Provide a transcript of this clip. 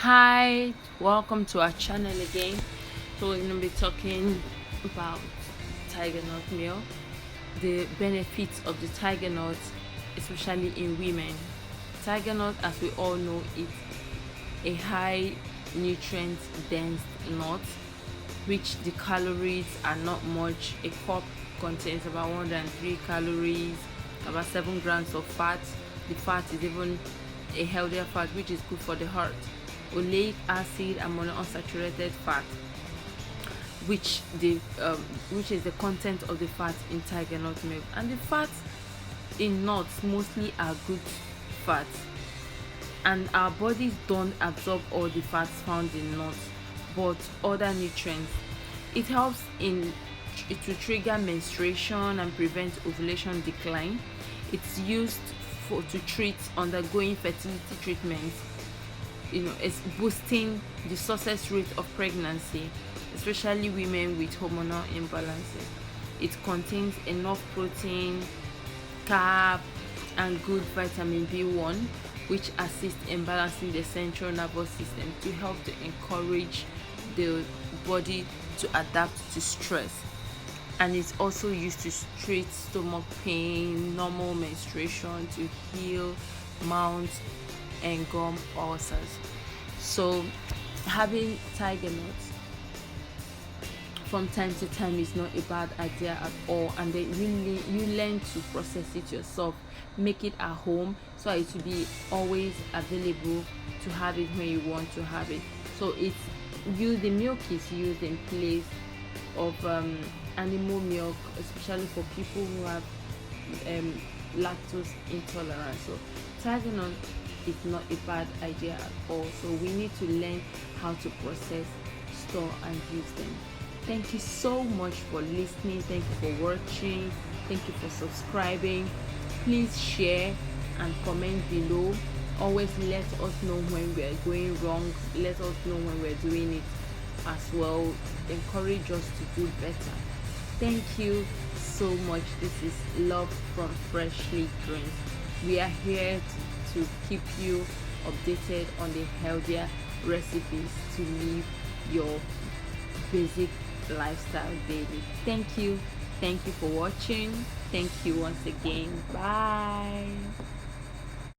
Hi, welcome to our channel again. So we're going to be talking about tiger nut meal, the benefits of the tiger nut, especially in women. Tiger nut, as we all know, is a high nutrient dense nut, which the calories are not much. A cup contains about 103 calories, about 7 grams of fat. The fat is even a healthier fat, which is good for the heart. Oleic acid and monounsaturated fat, which is the content of the fat in tiger nut milk. And the fats in nuts mostly are good fats, and our bodies don't absorb all the fats found in nuts, but other nutrients. It helps to trigger menstruation and prevent ovulation decline. It's used to treat undergoing fertility treatments. It's boosting the success rate of pregnancy, especially women with hormonal imbalances. It contains enough protein, carb, and good vitamin B1, which assists in balancing the central nervous system to help to encourage the body to adapt to stress. And it's also used to treat stomach pain, normal menstruation, to heal mouth and gum ulcers. So having tiger nuts from time to time is not a bad idea at all, and then you learn to process it yourself, make it at home, so it will be always available to have it when you want to have it. So the milk is used in place of animal milk, especially for people who have lactose intolerance. So tiger nut is not a bad idea at all. So we need to learn how to process, store, and use them. Thank you so much for listening. Thank you for watching. Thank you for subscribing. Please share and comment below. Always let us know when we are going wrong. Let us know when we're doing it as well. Encourage us to do better. Thank you so much. This is Love from Freshly Greens. We are here to keep you updated on the healthier recipes to live your basic lifestyle daily. Thank you for watching. Thank you once again. Bye.